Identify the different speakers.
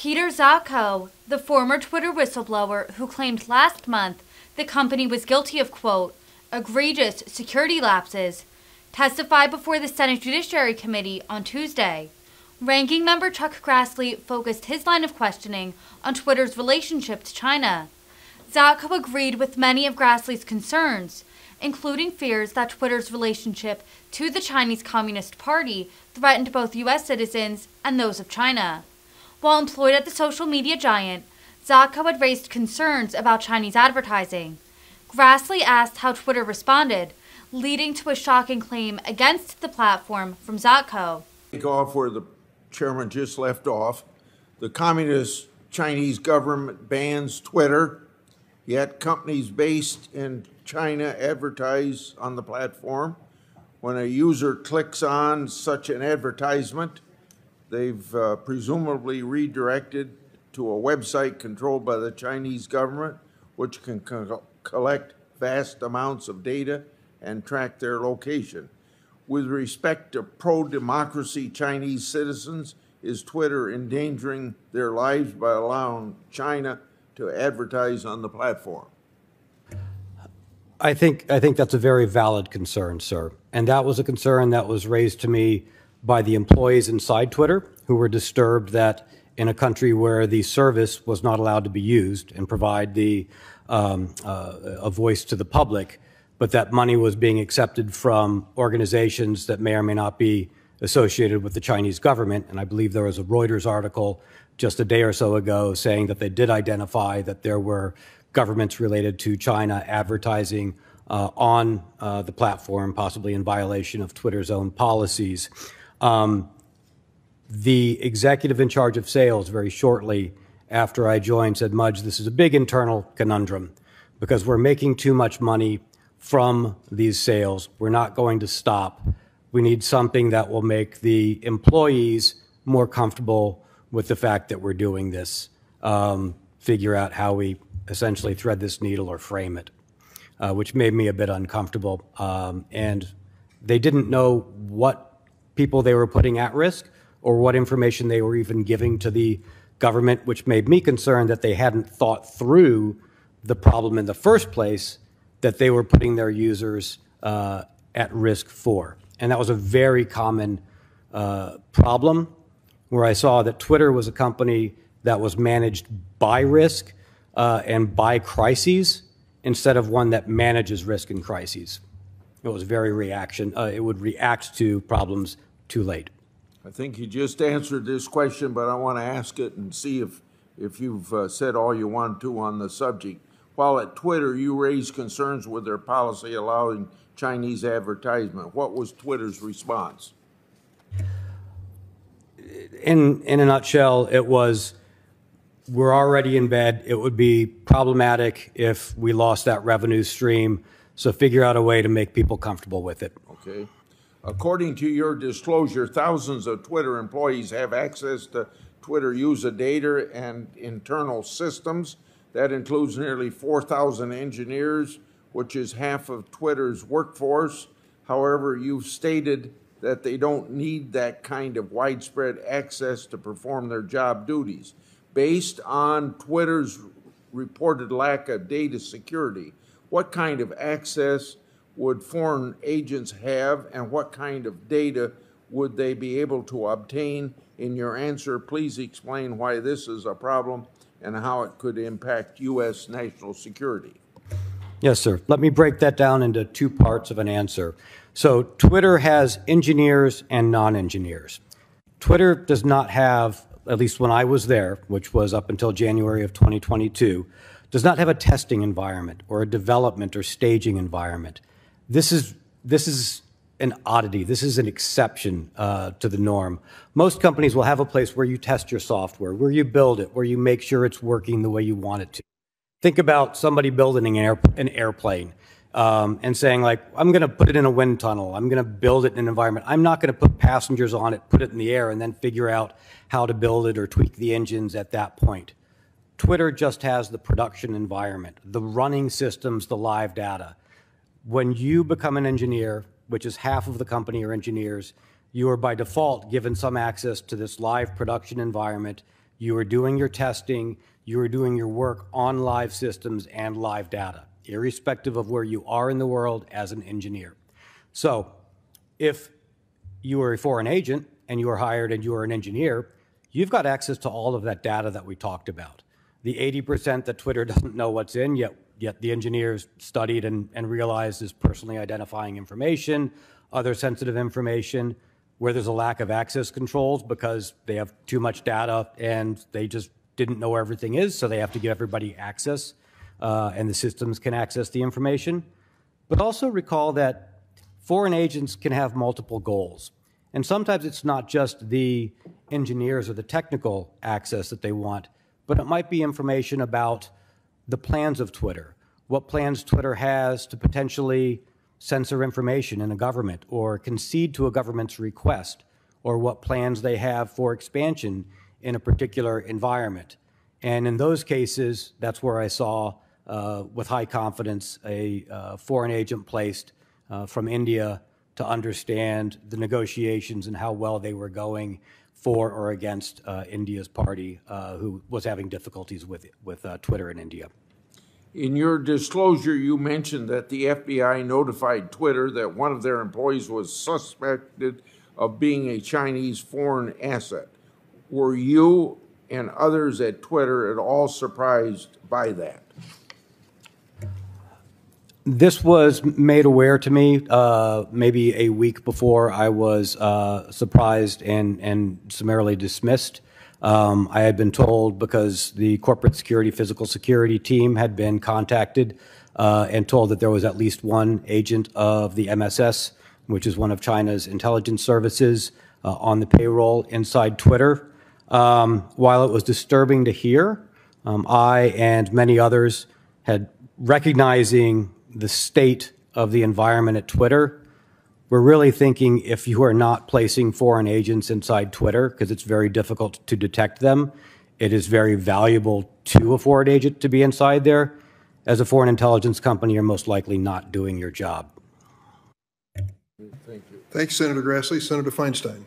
Speaker 1: Peter Zacco, the former Twitter whistleblower who claimed last month the company was guilty of, quote, egregious security lapses, testified before the Senate Judiciary Committee on Tuesday. Ranking member Chuck Grassley focused his line of questioning on Twitter's relationship to China. Zacco agreed with many of Grassley's concerns, including fears that Twitter's relationship to the Chinese Communist Party threatened both U.S. citizens and those of China. While employed at the social media giant, Zacco had raised concerns about Chinese advertising. Grassley asked how Twitter responded, leading to a shocking claim against the platform from Zacco.
Speaker 2: Take off where the chairman just left off. The Communist Chinese government bans Twitter, yet companies based in China advertise on the platform. When a user clicks on such an advertisement, they've presumably redirected to a website controlled by the Chinese government, which can collect vast amounts of data and track their location. With respect to pro-democracy Chinese citizens, is Twitter endangering their lives by allowing China to advertise on the platform?
Speaker 3: I think that's a very valid concern, sir. And that was a concern that was raised to me by the employees inside Twitter who were disturbed that in a country where the service was not allowed to be used and provide a voice to the public, but that money was being accepted from organizations that may or may not be associated with the Chinese government. And I believe there was a Reuters article just a day or so ago saying that they did identify that there were governments related to China advertising on the platform, possibly in violation of Twitter's own policies. The executive in charge of sales very shortly after I joined said, Mudge, this is a big internal conundrum because we're making too much money from these sales. We're not going to stop. We need something that will make the employees more comfortable with the fact that we're doing this, figure out how we essentially thread this needle or frame it, which made me a bit uncomfortable. And they didn't know what people they were putting at risk or what information they were even giving to the government, which made me concerned that they hadn't thought through the problem in the first place that they were putting their users at risk for. And that was a very common problem where I saw that Twitter was a company that was managed by risk and by crises instead of one that manages risk and crises. It was very it would react to problems too late.
Speaker 2: I think you just answered this question, but I want to ask it and see if you've said all you want to on the subject. While at Twitter, you raised concerns with their policy allowing Chinese advertisement. What was Twitter's response?
Speaker 3: In a nutshell, it was, we're already in bed. It would be problematic if we lost that revenue stream, so figure out a way to make people comfortable with it.
Speaker 2: Okay. According to your disclosure, thousands of Twitter employees have access to Twitter user data and internal systems. That includes nearly 4,000 engineers, which is half of Twitter's workforce. However, you've stated that they don't need that kind of widespread access to perform their job duties. Based on Twitter's reported lack of data security, what kind of access would foreign agents have, and what kind of data would they be able to obtain? In your answer, please explain why this is a problem and how it could impact U.S. national security.
Speaker 3: Yes, sir. Let me break that down into two parts of an answer. So Twitter has engineers and non-engineers. Twitter does not have, at least when I was there, which was up until January of 2022, does not have a testing environment or a development or staging environment. This is an oddity. This is an exception to the norm. Most companies will have a place where you test your software, where you build it, where you make sure it's working the way you want it to. Think about somebody building an airplane and saying, like, I'm going to put it in a wind tunnel. I'm going to build it in an environment. I'm not going to put passengers on it, put it in the air, and then figure out how to build it or tweak the engines at that point. Twitter just has the production environment, the running systems, the live data. When you become an engineer, which is half of the company are engineers, you are by default given some access to this live production environment. You are doing your testing. You are doing your work on live systems and live data, irrespective of where you are in the world as an engineer. So if you are a foreign agent and you are hired and you are an engineer, you've got access to all of that data that we talked about. The 80% that Twitter doesn't know what's in, yet the engineers studied and realized is personally identifying information, other sensitive information, where there's a lack of access controls because they have too much data and they just didn't know where everything is, so they have to give everybody access, and the systems can access the information. But also recall that foreign agents can have multiple goals. And sometimes it's not just the engineers or the technical access that they want, but it might be information about the plans of Twitter, what plans Twitter has to potentially censor information in a government or concede to a government's request, or what plans they have for expansion in a particular environment. And in those cases, that's where I saw, with high confidence, a foreign agent placed from India to understand the negotiations and how well they were going for or against India's party, who was having difficulties with Twitter in India.
Speaker 2: In your disclosure, you mentioned that the FBI notified Twitter that one of their employees was suspected of being a Chinese foreign asset. Were you and others at Twitter at all surprised by that?
Speaker 3: This was made aware to me maybe a week before I was surprised and summarily dismissed. I had been told, because the corporate security, physical security team had been contacted and told that there was at least one agent of the MSS, which is one of China's intelligence services, on the payroll inside Twitter. While it was disturbing to hear, I and many others had recognizing the state of the environment at Twitter. We're really thinking, if you are not placing foreign agents inside Twitter, because it's very difficult to detect them, it is very valuable to a foreign agent to be inside there. As a foreign intelligence company, you're most likely not doing your job.
Speaker 2: Thank you.
Speaker 4: Thank you, Senator Grassley. Senator Feinstein.